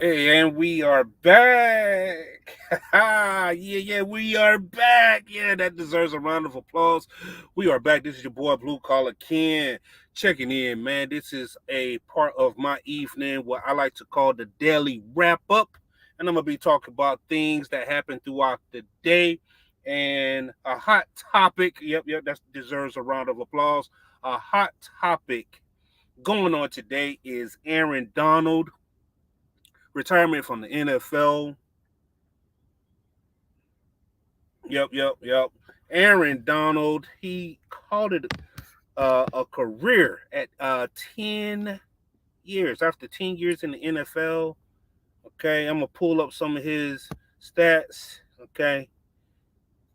Hey, and we are back. Yeah, we are back. Yeah, that deserves a round of applause. We are back. This is your boy Blue Collar Ken checking in, man. This is a part of my evening, what I like to call the daily wrap up. And I'm going to be talking about things that happen throughout the day and a hot topic. Yep, that deserves a round of applause. A hot topic going on today is Aaron Donald retirement from the NFL. Yep. Aaron Donald, he called it a career at 10 years. After 10 years in the NFL, okay, I'm going to pull up some of his stats, okay.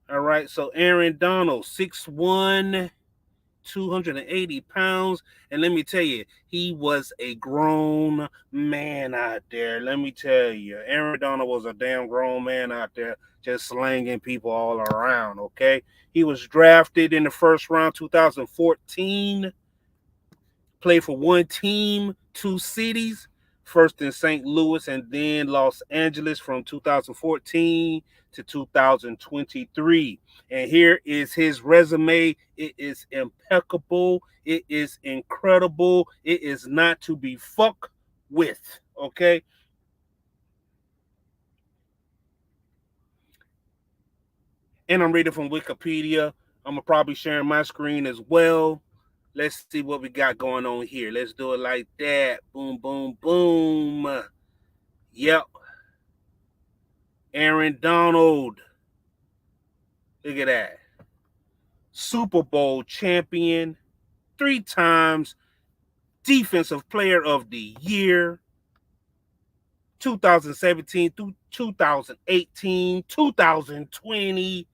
All right, so Aaron Donald, 6'1", 280 pounds. And let me tell you, he was a grown man out there. Let me tell you, Aaron Donald was a damn grown man out there just slanging people all around, okay? He was drafted in the first round 2014, played for one team, two cities, first in St. Louis and then Los Angeles from 2014 to 2023. And here is his resume. It is impeccable. It is incredible. It is not to be fucked with. Okay. And I'm reading from Wikipedia. I'm gonna probably share my screen as well. Let's see what we got going on here. Let's do it like that. Boom, boom, boom. Yep. Aaron Donald. Look at that. Super Bowl champion, three times Defensive Player of the Year, 2017 through 2018, 2020.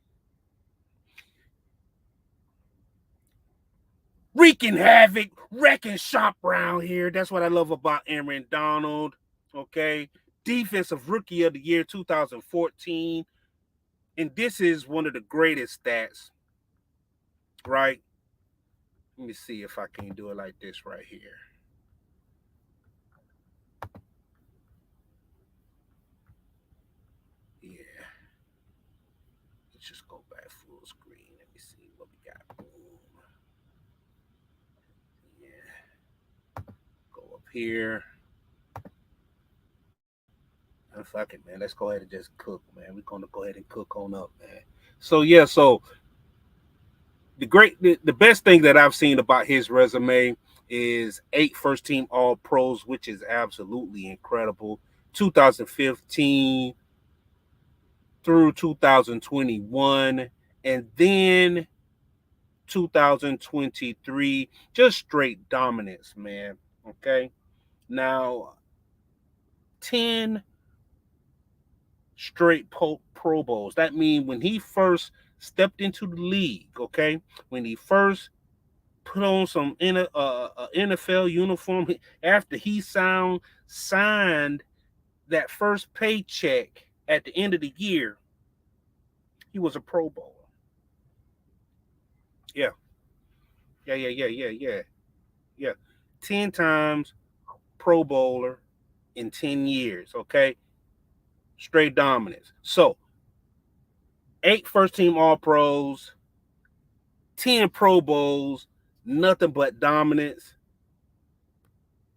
Wreaking havoc, wrecking shop around here. That's what I love about Aaron Donald. Okay. Defensive Rookie of the Year 2014. And this is one of the greatest stats, right? Let me see if I can do it like this right here. Yeah. Let's just go back full screen. Let me see what we got. Boom. Yeah. Go up here. And fuck it, man. Let's go ahead and just cook, man. We're gonna go ahead and cook on up, man. So yeah, so the best thing that I've seen about his resume is 8 first team All Pros, which is absolutely incredible. 2015 through 2021, and then 2023, just straight dominance, man. Okay. Now, 10 straight Pro Bowls. That means when he first stepped into the league, okay, when he first put on some NFL uniform, after he signed that first paycheck at the end of the year, he was a Pro Bowler. Yeah, yeah. 10 times Pro Bowler in 10 years, okay? Straight dominance. So, 8 first team All Pros, 10 Pro Bowls, nothing but dominance.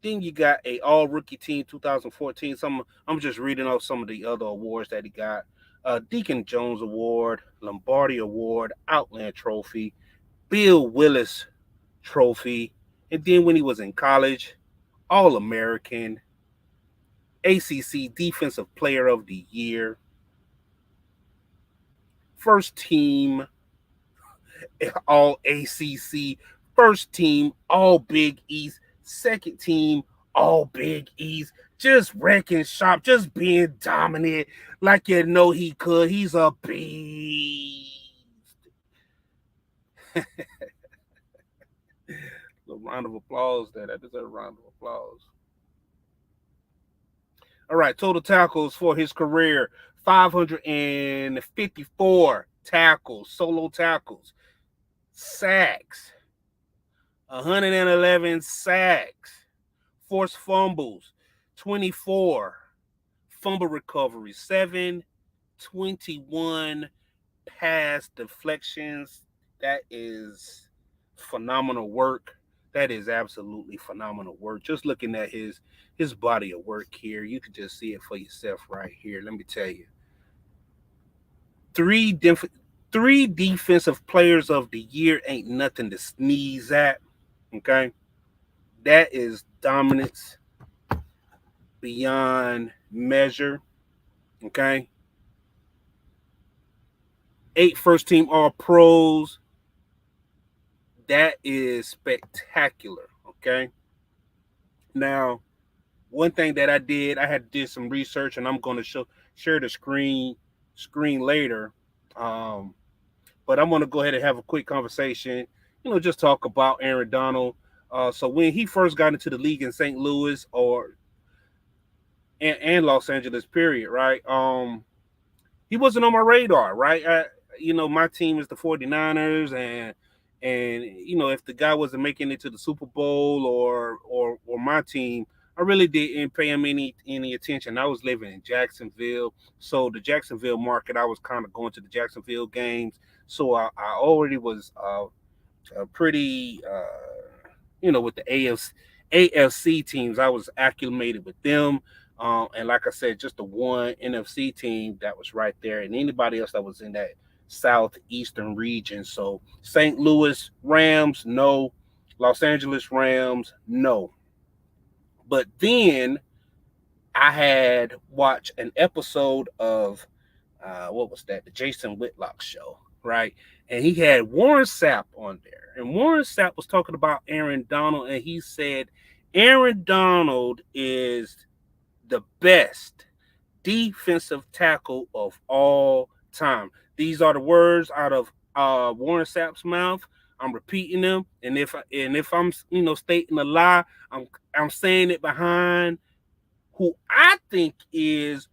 Then you got a All Rookie Team 2014. I'm just reading off some of the other awards that he got. Deacon Jones Award, Lombardi Award, Outland Trophy, Bill Willis Trophy, and then when he was in college, All American, ACC Defensive Player of the Year, first team All ACC, first team All Big East, second team All Big East, just wrecking shop, just being dominant like you know he could. He's a beast. A round of applause there. That deserves a round of applause. All right, total tackles for his career 554 tackles, solo tackles, sacks, 111 sacks, forced fumbles, 24. fumble recovery, 721 pass deflections. That is phenomenal work. That is absolutely phenomenal work. Just looking at his body of work here, you can just see it for yourself right here. Let me tell you, three different three defensive players of the year ain't nothing to sneeze at. Okay, that is dominance beyond measure. Okay, 8 first team All Pros. That is spectacular. Okay, now one thing that I did, I had did some research, and I'm going to share the screen later. Um, but I'm going to go ahead and have a quick conversation. Just talk about Aaron Donald. So when he first got into the league in St. Louis and Los Angeles, period, right? He wasn't on my radar, right? My team is the 49ers, and if the guy wasn't making it to the Super Bowl or my team, I really didn't pay him any attention. I was living in Jacksonville, so the Jacksonville market, I was kind of going to the Jacksonville games, so I already was pretty, with the AFC teams. I was acclimated with them. And like I said, just the one NFC team that was right there, and anybody else that was in that southeastern region. So St. Louis Rams, no. Los Angeles Rams, no. But then I had watched an episode of what was that? The Jason Whitlock show, right? And he had Warren Sapp on there. And Warren Sapp was talking about Aaron Donald, and he said Aaron Donald is the best defensive tackle of all time. These are the words out of Warren Sapp's mouth. I'm repeating them, and if I'm stating a lie, I'm saying it behind who I think is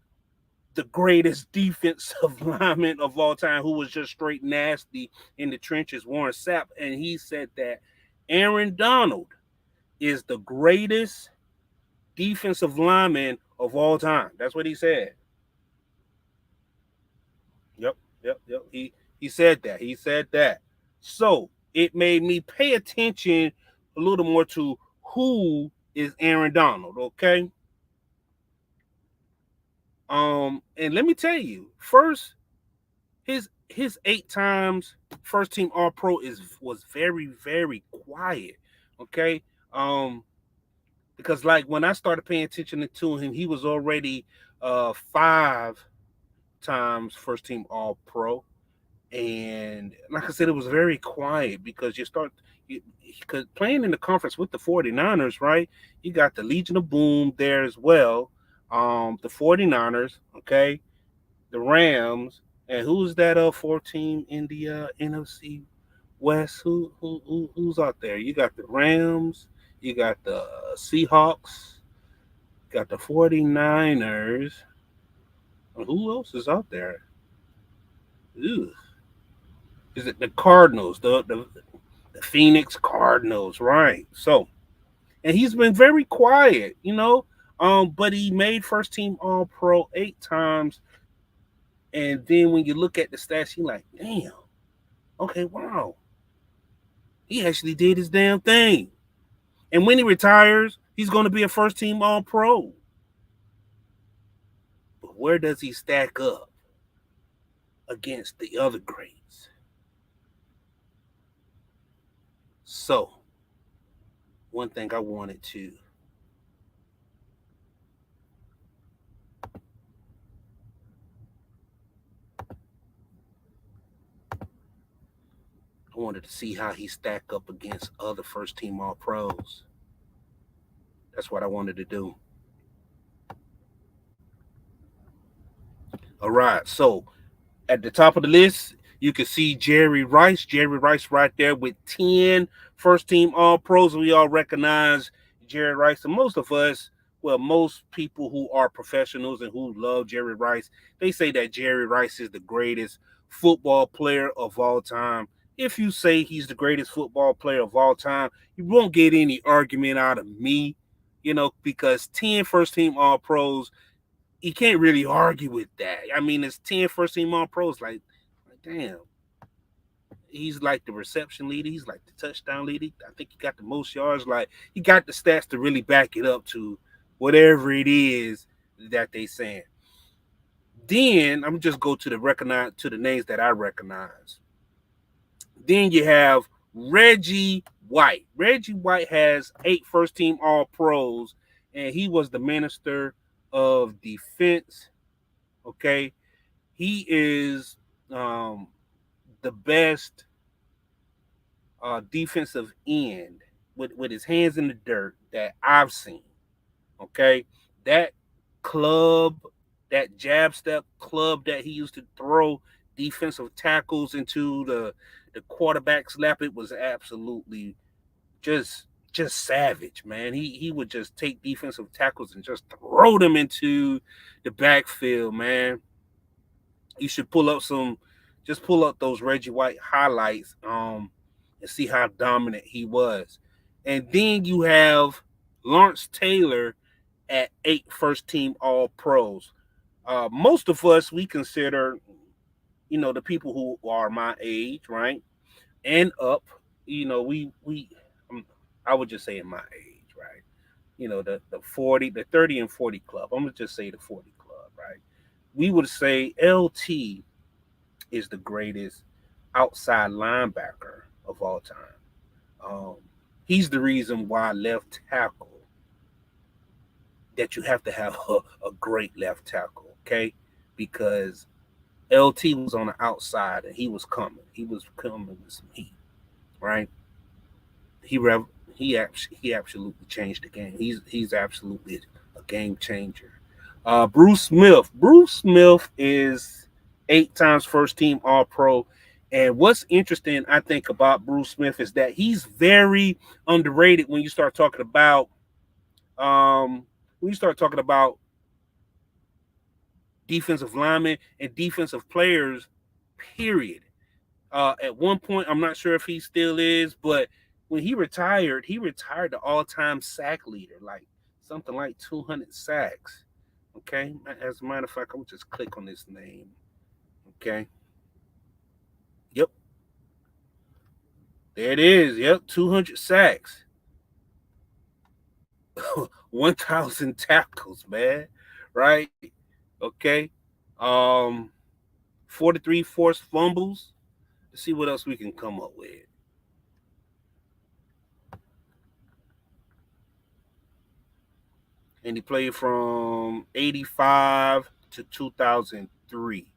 the greatest defensive lineman of all time, who was just straight nasty in the trenches, Warren Sapp. And he said that Aaron Donald is the greatest defensive lineman of all time. That's what he said. Yep. He said that. He said that. So it made me pay attention a little more to who is Aaron Donald, okay? And let me tell you, first, his 8 times first team All Pro was very, very quiet. Okay. Because like when I started paying attention to him, he was already 5 times first team All Pro. And like I said, it was very quiet because because playing in the conference with the 49ers, right? You got the Legion of Boom there as well. The 49ers, okay, the Rams, and who's that 4 team in the NFC West? Who's out there? You got the Rams, you got the Seahawks, you got the 49ers. Who else is out there? Ew. Is it the Cardinals? The Phoenix Cardinals, right? So, and he's been very quiet, but he made first team All Pro 8 times. And then when you look at the stats, you're like, damn, okay, wow. He actually did his damn thing. And when he retires, he's going to be a first team All Pro. But where does he stack up against the other greats? So, one thing I wanted to see how he stack up against other first team All Pros. That's what I wanted to do. All right, so at the top of the list, you can see Jerry Rice. Jerry Rice right there with 10 first team All Pros. We all recognize Jerry Rice. And most of us, well, most people who are professionals and who love Jerry Rice, they say that Jerry Rice is the greatest football player of all time. If you say he's the greatest football player of all time, you won't get any argument out of me, because 10 first team All Pros, you can't really argue with that. I mean, it's 10 first team All Pros. Like, damn. He's like the reception leader. He's like the touchdown leader. I think he got the most yards. Like, he got the stats to really back it up to whatever it is that they saying. Then I'm just go to the names that I recognize. Then you have Reggie White. Reggie White has 8 first team All Pros, and he was the minister of defense. Okay, he is the best defensive end with his hands in the dirt that I've seen. Okay, that club, that jab step club that he used to throw defensive tackles into the quarterback's lap, it was absolutely just just savage, man. He would just take defensive tackles and just throw them into the backfield, man. You should just pull up those Reggie White highlights, and see how dominant he was. And then you have Lawrence Taylor at 8 first team All Pros. Most of us we consider, the people who are my age, right, and up. We I would just say in my age, right. The 40, the 30 and 40 club. I'm gonna just say the 40 club, right. We would say LT is the greatest outside linebacker of all time. Um, he's the reason why left tackle that you have to have a great left tackle, okay? Because LT was on the outside and he was coming. He was coming with some heat, right? He rev- he absolutely changed the game. He's absolutely a game changer. Bruce Smith. Bruce Smith is 8 times first team All Pro. And what's interesting, I think, about Bruce Smith is that he's very underrated when you start talking about um, defensive linemen and defensive players. Period. At one point, I'm not sure if he still is, but when he retired the all-time sack leader, like something like 200 sacks. Okay, as a matter of fact, I'm just click on this name. Okay, yep, there it is. Yep, 200 sacks, 1,000 tackles, man. Right? Okay, um, 43 forced fumbles. Let's see what else we can come up with. And he played from 85 to 2003.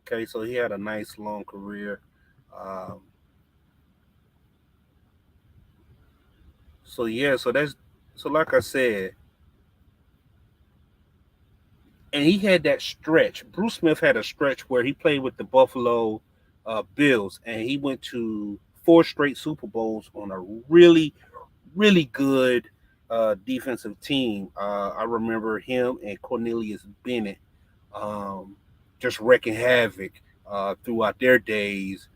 Okay, so he had a nice long career. Um, so yeah, so like I said, and he had that stretch. Bruce Smith had a stretch where he played with the Buffalo Bills, and he went to 4 straight Super Bowls on a really, really good defensive team. I remember him and Cornelius Bennett um, just wreaking havoc throughout their days,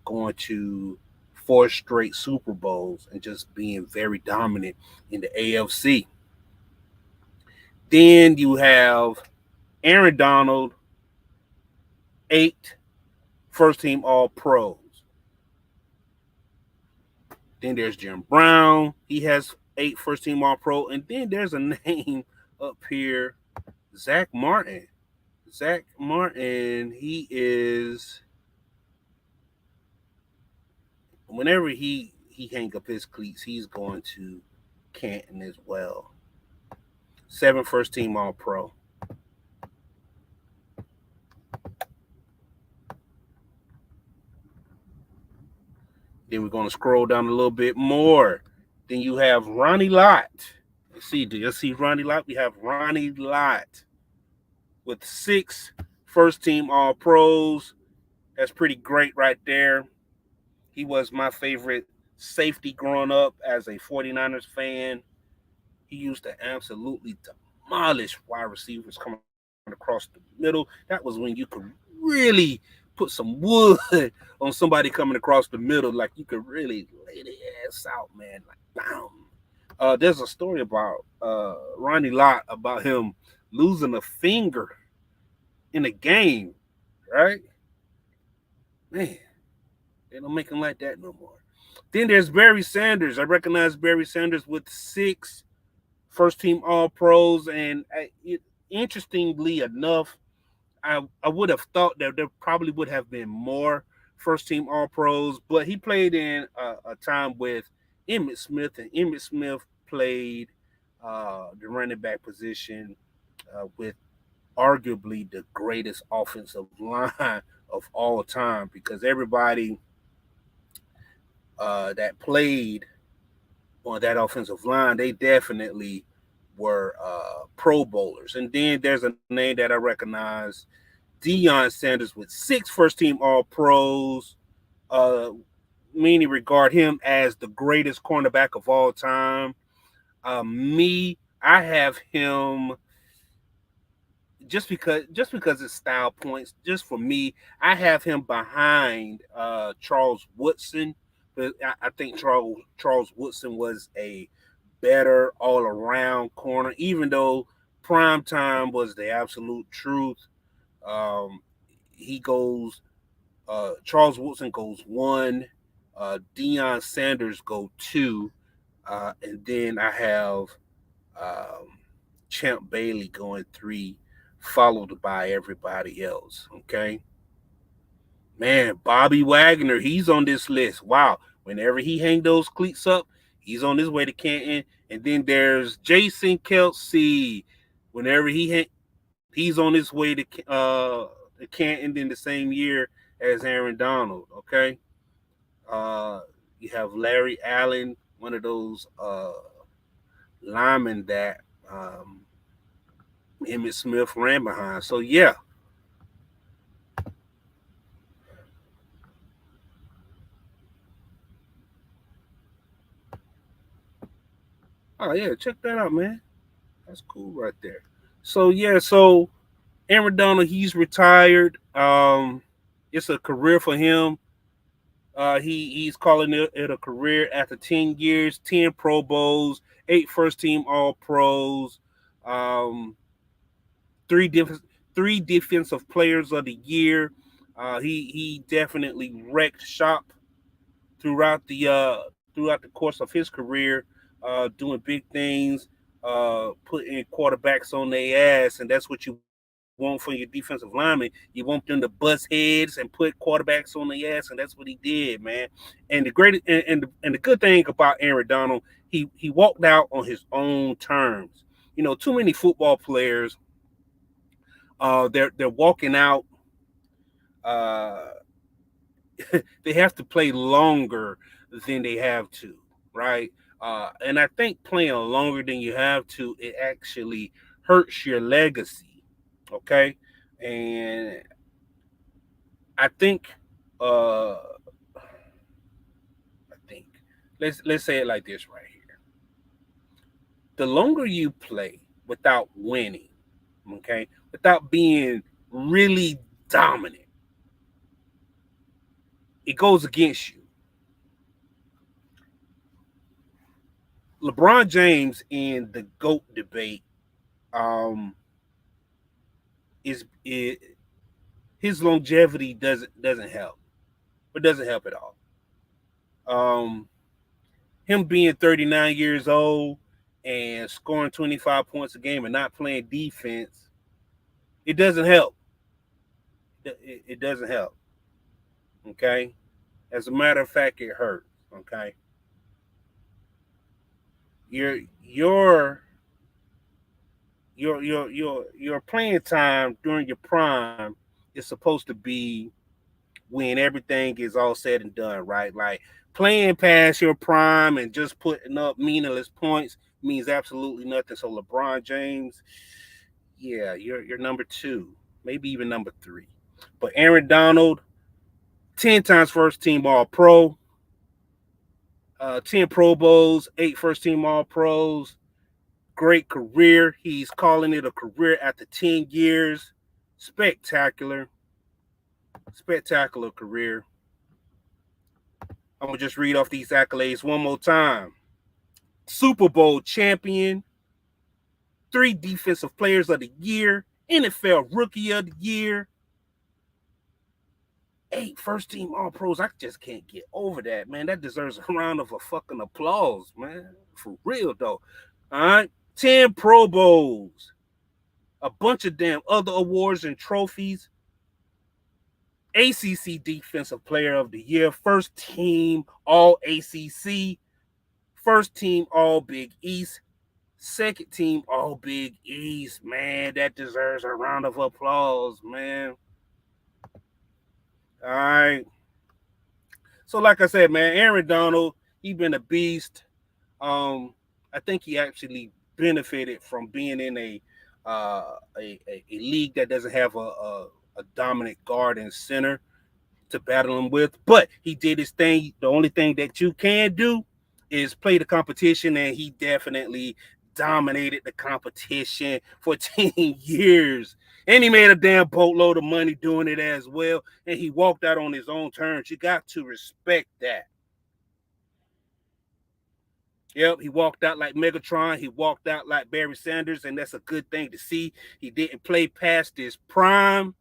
going to 4 straight Super Bowls and just being very dominant in the AFC. Then you have Aaron Donald, 8 first team All Pros. Then there's Jim Brown. He has 8 first team All Pro. And then there's a name up here, Zach Martin. Zach Martin, he is, whenever he hang up his cleats, he's going to Canton as well. 7 first team All Pro. Then we're going to scroll down a little bit more. Then you have Ronnie Lott. Let's see, do you see Ronnie Lott? We have Ronnie Lott with 6 first team All Pros. That's pretty great right there. He was my favorite safety growing up as a 49ers fan. He used to absolutely demolish wide receivers coming across the middle. That was when you could really put some wood on somebody coming across the middle. Like, you could really lay the ass out, man. Like, bam. There's a story about Ronnie Lott, about him losing a finger in a game, right? Man, they don't make him like that no more. Then there's Barry Sanders. I recognize Barry Sanders with 6 first team All Pros, and interestingly enough, I would have thought that there probably would have been more first team All Pros, but he played in a time with Emmitt Smith, and Emmitt Smith played the running back position with arguably the greatest offensive line of all time, because everybody that played on that offensive line, they definitely were Pro Bowlers. And then there's a name that I recognize, Deion Sanders, with 6 first team All Pros. Uh, Many regard him as the greatest cornerback of all time. I have him just because it's style points. Just for me, I have him behind Charles Woodson. But I think Charles Woodson was a better all around corner, even though prime time was the absolute truth. Um, he goes. Charles Woodson goes 1. Deion Sanders go 2, and then I have um, Champ Bailey going 3, followed by everybody else. Okay, man, Bobby Wagner, he's on this list. Wow, whenever he hang those cleats up, he's on his way to Canton. And then there's Jason Kelsey. Whenever he's on his way to Canton in the same year as Aaron Donald. Okay, uh, you have Larry Allen, one of those linemen that Emmitt Smith ran behind. So yeah. Oh yeah, check that out, man. That's cool right there. So yeah, so Aaron Donald, he's retired. It's a career for him. He's calling it a career after 10 years, 10 Pro Bowls, 8 first team All Pros, um, three different three defensive players of the year. He definitely wrecked shop throughout the course of his career, doing big things, putting quarterbacks on their ass, and that's what you want from your defensive linemen. You want them to bust heads and put quarterbacks on their ass, and that's what he did, man. And the good thing about Aaron Donald, he walked out on his own terms. Too many football players, they're walking out. Uh, they have to play longer than they have to, right? And I think playing longer than you have to, it actually hurts your legacy. Okay, and I think, I think, let's say it like this right here: the longer you play without winning, okay, without being really dominant, it goes against you. LeBron James in the GOAT debate, um, is his longevity doesn't help. It doesn't help at all. Um, Him being 39 years old and scoring 25 points a game and not playing defense, it doesn't help. It doesn't help. Okay. As a matter of fact, it hurts. Okay. Your your your playing time during your prime is supposed to be when everything is all said and done, right? Like, playing past your prime and just putting up meaningless points means absolutely nothing. So LeBron James, yeah, you're number 2, maybe even number 3. But Aaron Donald, 10 times first team All Pro, 10 Pro Bowls, 8 first team All Pros. Great career. He's calling it a career after 10 years. Spectacular. Spectacular career. I'm going to just read off these accolades one more time: Super Bowl champion, 3 Defensive Players of the Year, NFL Rookie of the Year, 8 first-team All-Pros. I just can't get over that, man. That deserves a round of fucking applause, man. For real, though. All right? 10 Pro Bowls. A bunch of damn other awards and trophies. ACC Defensive Player of the Year. First team All-ACC. First team All-Big East. Second team All-Big East. Man, that deserves a round of applause, man. All right. So, like I said, man, Aaron Donald, he been a beast. I think he actually benefited from being in a league that doesn't have a dominant guard and center to battle him with. But he did his thing. The only thing that you can do is play the competition, and he definitely dominated the competition for 10 years. And he made a damn boatload of money doing it as well. And he walked out on his own terms. You got to respect that. Yep, he walked out like Megatron. He walked out like Barry Sanders, and that's a good thing to see. He didn't play past his prime,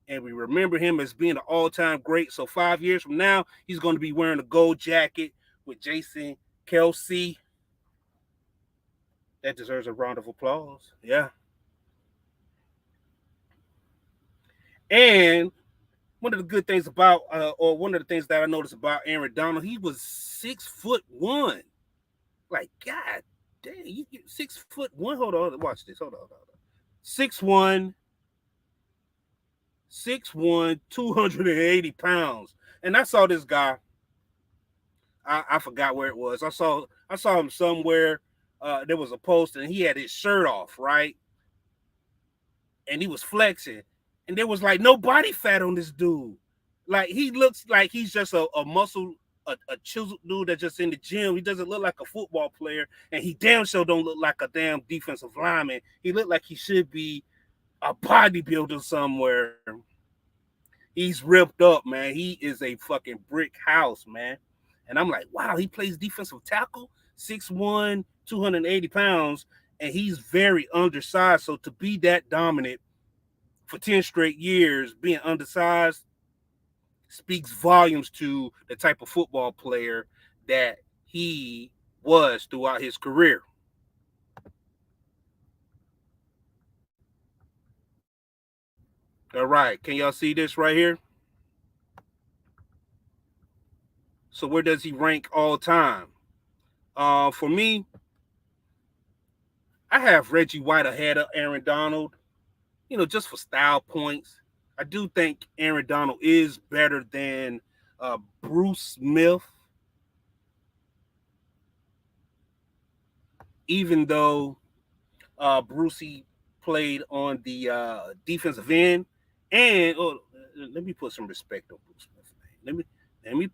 and we remember him as being an all-time great. So 5 years from now, he's going to be wearing a gold jacket with Jason Kelce. That deserves a round of applause. Yeah. And one of the good things about, or one of the things that I noticed about Aaron Donald, he was 6'1". Like, God damn, you 6'1". Hold on, watch this. Hold on. 6'1", 280 pounds. And I saw this guy. I forgot where it was. I saw him somewhere. There was a post, and he had his shirt off, right? And he was flexing. And there was like no body fat on this dude. Like, he looks like he's just a muscle, a chiseled dude that's just in the gym. He doesn't look like a football player, and he damn sure don't look like a damn defensive lineman. He looked like he should be a bodybuilder somewhere. He's ripped up, man. He is a fucking brick house, man. And I'm like, wow, he plays defensive tackle, 6'1", 280 pounds, and he's very undersized. So to be that dominant for 10 straight years, being undersized, speaks volumes to the type of football player that he was throughout his career. All right, can y'all see this right here? So where does he rank all time? For me, I have Reggie White ahead of Aaron Donald, just for style points. I do think Aaron Donald is better than Bruce Smith, even though Brucey played on the defensive end. And let me put some respect on Bruce Smith's name. Let me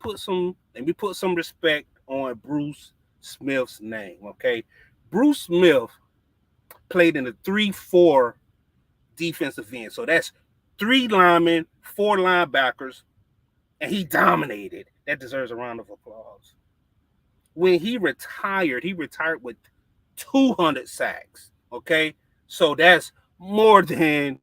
put some respect on Bruce Smith's name. Okay, Bruce Smith played in the 3-4 defensive end, so that's 3 linemen, 4 linebackers, and he dominated. That deserves a round of applause. When he retired with 200 sacks. Okay, so that's more than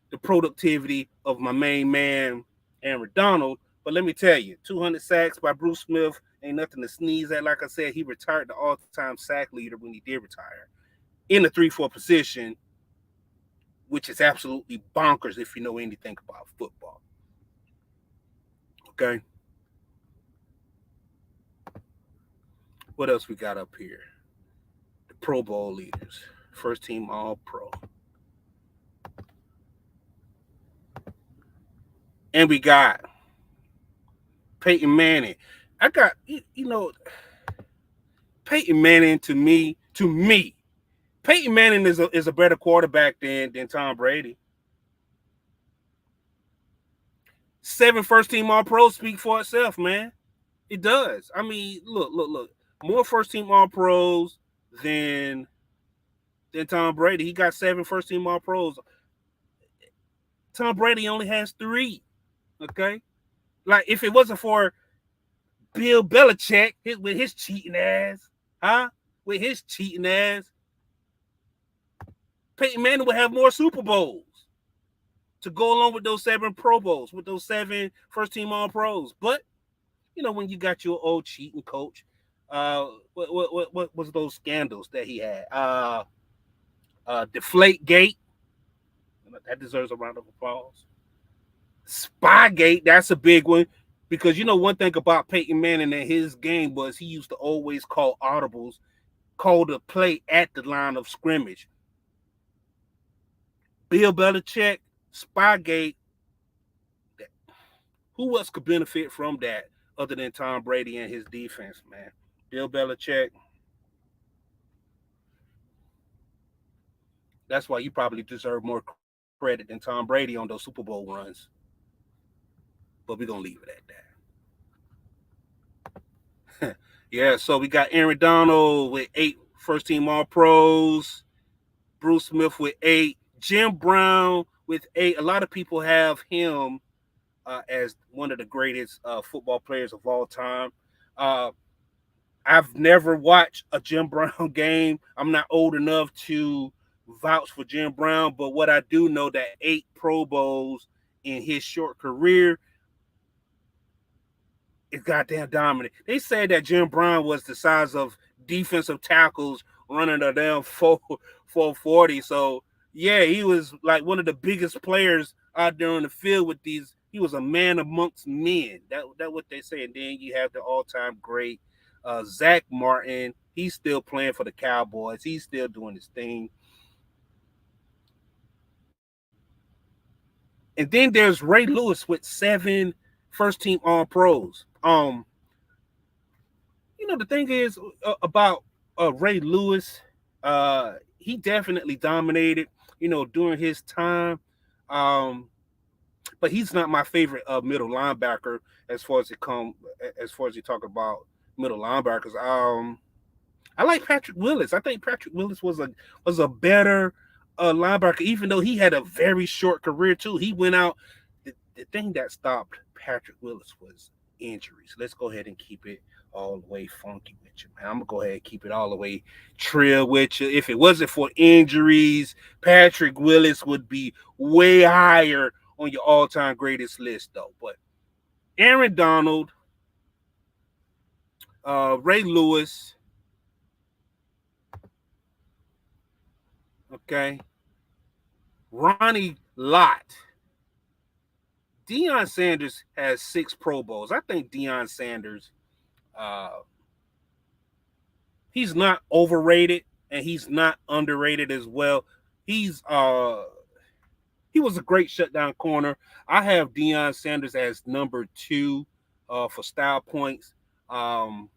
the productivity of my main man, Aaron Donald. But let me tell you, 200 sacks by Bruce Smith ain't nothing to sneeze at. Like I said, he retired the all-time sack leader when he did retire in the 3-4 position, which is absolutely bonkers if you know anything about football. Okay. What else we got up here? The Pro Bowl leaders. First team All-Pro. And we got Peyton Manning. I got, Peyton Manning to me, Peyton Manning is a better quarterback than Tom Brady. 7 first-team All-Pros speak for itself, man. It does. I mean, look. More first-team All-Pros than Tom Brady. He got 7 first-team All-Pros. Tom Brady only has 3. Okay? Like, if it wasn't for Bill Belichick with his cheating ass, with his cheating ass, Peyton Manning would have more Super Bowls to go along with those 7 Pro Bowls, with those 7 first-team All-Pros. But when you got your old cheating coach, what was those scandals that he had? Deflate Gate, that deserves a round of applause. Spygate, that's a big one. Because one thing about Peyton Manning and his game was he used to always call audibles, call the play at the line of scrimmage. Bill Belichick, Spygate, who else could benefit from that other than Tom Brady and his defense, man? Bill Belichick. That's why you probably deserve more credit than Tom Brady on those Super Bowl runs. But we're going to leave it at that. Yeah, so we got Aaron Donald with 8 first-team All-Pros. Bruce Smith with 8. Jim Brown with 8. A lot of people have him as one of the greatest football players of all time. I've never watched a Jim Brown game. I'm not old enough to vouch for Jim Brown, but what I do know that 8 Pro Bowls in his short career is goddamn dominant. They said that Jim Brown was the size of defensive tackles running a damn 440. So yeah, he was like one of the biggest players out there on the field with these. He was a man amongst men. That's what they say. And then you have the all-time great Zach Martin. He's still playing for the Cowboys. He's still doing his thing. And then there's Ray Lewis with 7 first-team All-Pros. The thing is about Ray Lewis, he definitely dominated, during his time. But he's not my favorite middle linebacker as far as you talk about middle linebackers. I like Patrick Willis. I think Patrick Willis was a better linebacker, even though he had a very short career too. He went out. The thing that stopped Patrick Willis was injuries. Let's go ahead and keep it all the way funky with you, man. I'm gonna go ahead and keep it all the way trill with you. If it wasn't for injuries, Patrick Willis would be way higher on your all-time greatest list, though. But Aaron Donald, Ray Lewis, okay, Ronnie Lott. Deion Sanders has 6 Pro Bowls. I think Deion Sanders, he's not overrated and he's not underrated as well. He was a great shutdown corner. I have Deion Sanders as number 2 for style points. Some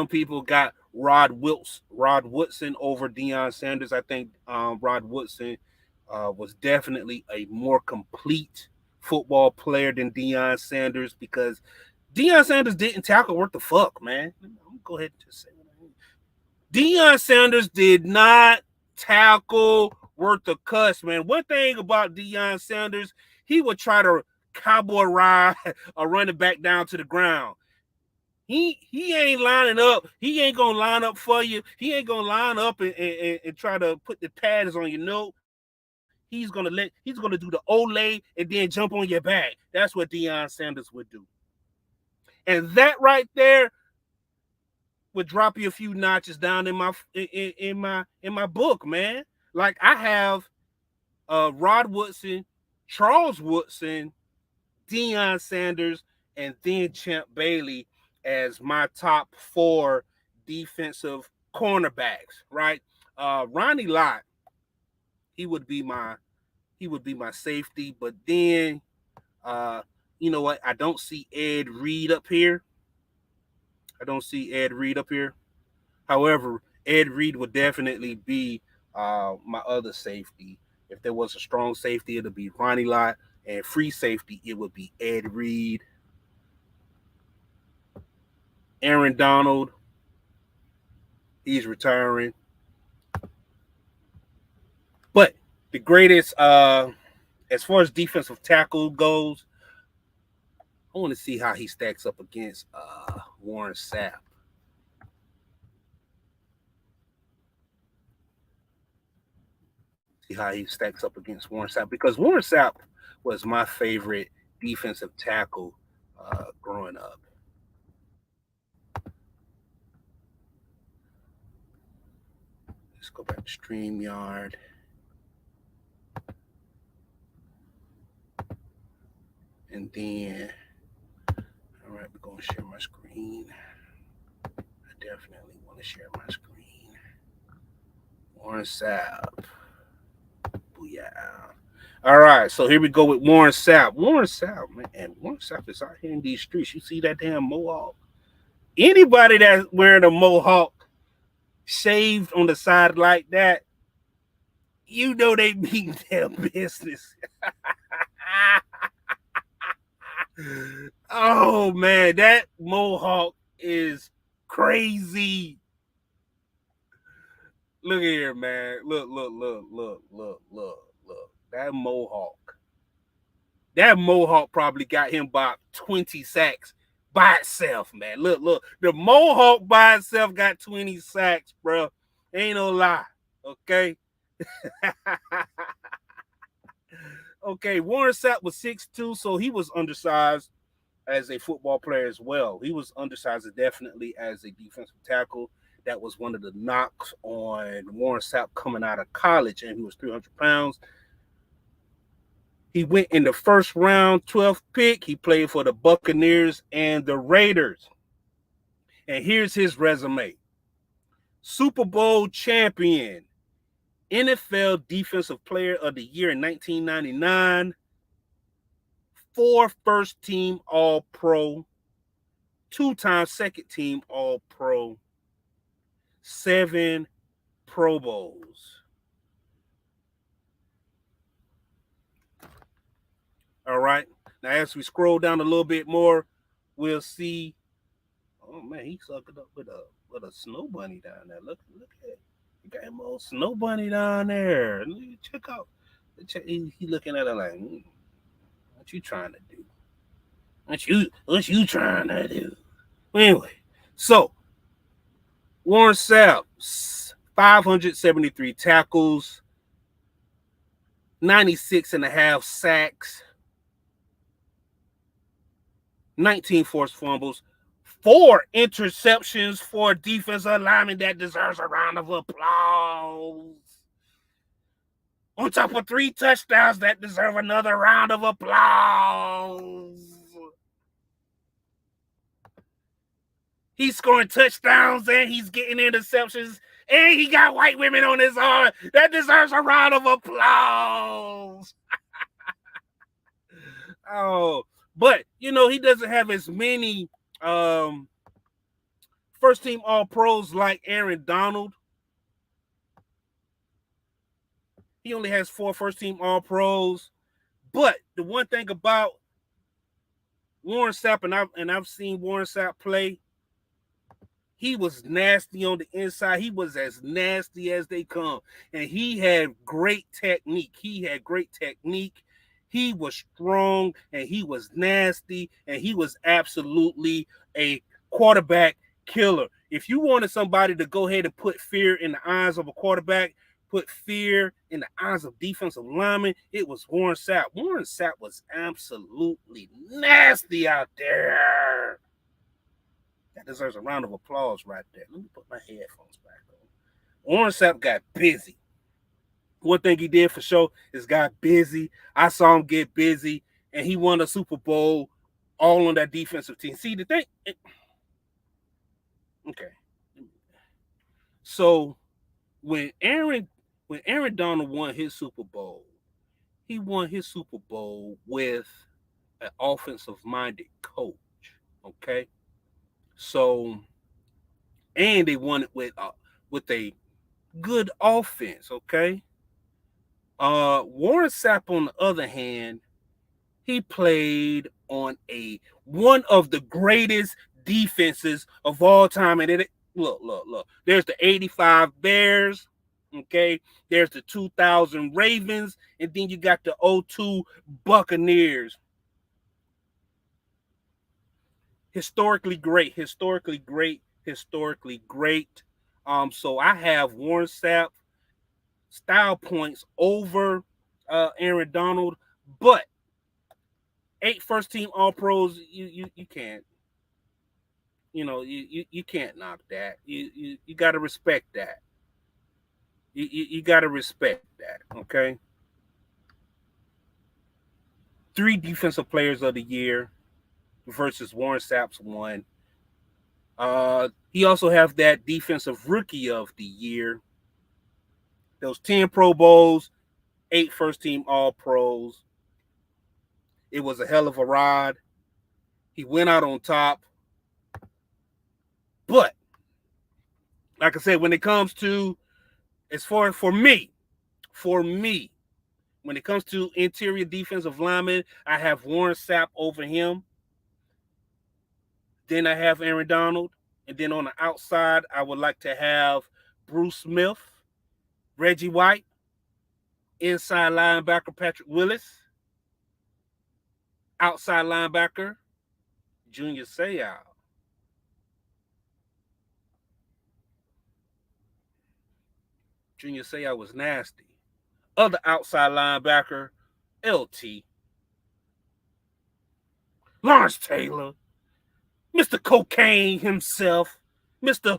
people got Rod Woodson over Deion Sanders. I think Rod Woodson was definitely a more complete football player than Deion Sanders because Deion Sanders didn't tackle worth the fuck, man. I'm gonna go ahead and just say it. Deion Sanders did not tackle worth the cuss, man. One thing about Deion Sanders, he would try to cowboy ride a running back down to the ground. He ain't lining up. He ain't gonna line up for you. He ain't gonna line up and try to put the pads on your nose. He's gonna do the Olay and then jump on your back. That's what Deion Sanders would do. And that right there would drop you a few notches down in my book, man. Like I have Rod Woodson, Charles Woodson, Deion Sanders, and then Champ Bailey as my top 4 defensive cornerbacks, right? Ronnie Lott, he would be my safety, but then you know what? I don't see Ed Reed up here. However, Ed Reed would definitely be my other safety. If there was a strong safety, it would be Ronnie Lott, and free safety, it would be Ed Reed. Aaron Donald, he's retiring. But the greatest, as far as defensive tackle goes, I want to see how he stacks up against Warren Sapp. See how he stacks up against Warren Sapp, because Warren Sapp was my favorite defensive tackle growing up. Let's go back to StreamYard. And then, all right, we're going to share my screen. I definitely want to share my screen. Warren Sapp. Booyah. All right, so here we go with Warren Sapp. Warren Sapp, man, and Warren Sapp is out here in these streets. You see that damn mohawk? Anybody that's wearing a mohawk shaved on the side like that, you know they mean their business. Oh man, that mohawk is crazy. Look here, man. Look. That mohawk. That mohawk probably got him about 20 sacks by itself, man. Look. The mohawk by itself got 20 sacks, bro. Ain't no lie. Okay. Okay, Warren Sapp was 6'2", so he was undersized as a football player as well. He was undersized definitely as a defensive tackle. That was one of the knocks on Warren Sapp coming out of college, and he was 300 pounds. He went in the first round, 12th pick. He played for the Buccaneers and the Raiders. And here's his resume. Super Bowl champion, NFL Defensive Player of the Year in 1999, 4 first-team All-Pro, 2-time second-team All-Pro, 7 Pro Bowls. All right. Now, as we scroll down a little bit more, we'll see. Oh man, he's sucking up with a snow bunny down there. Look at it. You got him old snow bunny down there. Check out. He looking at her like, what you trying to do? What you trying to do? Anyway, so Warren Sapp, 573 tackles, 96.5 sacks, 19 forced fumbles, 4 interceptions for a defensive lineman that deserves a round of applause. On top of 3 touchdowns that deserve another round of applause. He's scoring touchdowns and he's getting interceptions and he got white women on his arm. That deserves a round of applause. Oh, but you know, he doesn't have as many first team all pros like Aaron Donald. He only has 4 first team all pros. But the one thing about Warren Sapp, and I've seen Warren Sapp play, he was nasty on the inside. He was as nasty as they come. And he had great technique. He was strong and he was nasty and he was absolutely a quarterback killer. If you wanted somebody to go ahead and put fear in the eyes of a quarterback, put fear in the eyes of defensive linemen, it was Warren Sapp. Warren Sapp was absolutely nasty out there. That deserves a round of applause right there. Let me put my headphones back on. Warren Sapp got busy. One thing he did for sure is got busy. I saw him get busy, and he won a Super Bowl all on that defensive team. See, the thing... Okay. So, when Aaron Donald won his Super Bowl, he won his Super Bowl with an offensive-minded coach, okay? So, and they won it with a good offense, okay? Warren Sapp, on the other hand, he played on one of the greatest defenses of all time. And look. There's the 85 Bears, okay? There's the 2000 Ravens, and then you got the 02 Buccaneers. Historically great. So I have Warren Sapp style points over Aaron Donald, but 8 first team All Pros, you can't. You can't knock that. You got to respect that. You got to respect that. Okay. 3 defensive players of the year versus Warren Sapp's 1. He also have that defensive rookie of the year. Those 10 Pro Bowls, 8 first team All Pros. It was a hell of a ride. He went out on top. But like I said, when it comes to, as far for me, when it comes to interior defensive linemen, I have Warren Sapp over him. Then I have Aaron Donald. And then on the outside, I would like to have Bruce Smith, Reggie White, inside linebacker Patrick Willis, outside linebacker Junior Seau. Junior Seau was nasty. Other outside linebacker, LT. Lawrence Taylor. Mr. Cocaine himself. Mr.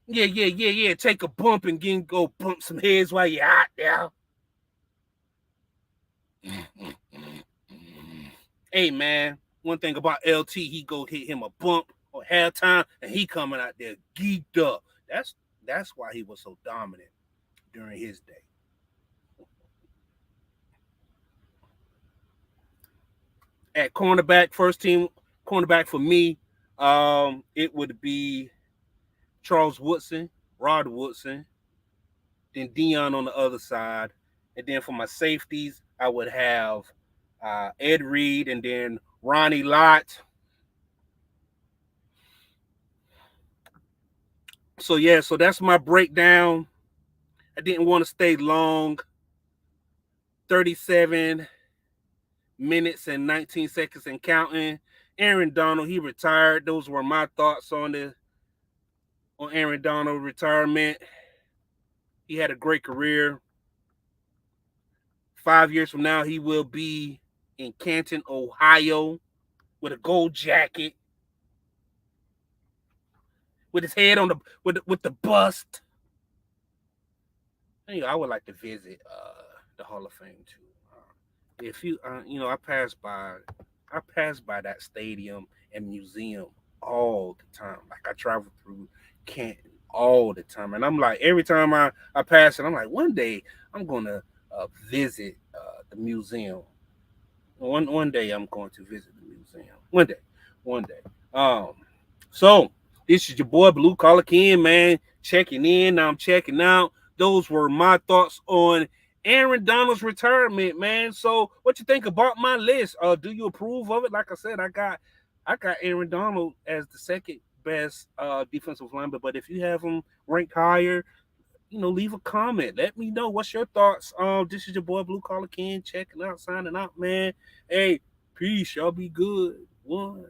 Yeah. Take a bump and go bump some heads while you're out there. Hey, man, one thing about LT, he go hit him a bump or halftime, and he coming out there geeked up. That's why he was so dominant during his day. At cornerback, first team cornerback for me, it would be Charles Woodson, Rod Woodson, then Dion on the other side. And then for my safeties, I would have Ed Reed and then Ronnie Lott. So that's my breakdown. I didn't want to stay long. 37 minutes and 19 seconds and counting. Aaron Donald, he retired. Those were my thoughts on Aaron Donald retirement. He had a great career. 5 years from now, he will be in Canton, Ohio, with a gold jacket, with his head on with the bust. And, I would like to visit the Hall of Fame too. If you, I pass by that stadium and museum all the time. Like I travel through Canton all the time, and I'm like, every time I pass it, I'm like, one day I'm gonna visit the museum. One day I'm going to visit the museum. One day. So this is your boy Blue Collar Ken, man, checking in. Now I'm checking out. Those were my thoughts on Aaron Donald's retirement, man. So what you think about my list? Do you approve of it? Like I said, I got Aaron Donald as the second best defensive lineman. But if you have him ranked higher, leave a comment. Let me know what's your thoughts. This is your boy Blue Collar Ken checking out, signing out, man. Hey, peace. Y'all be good. One.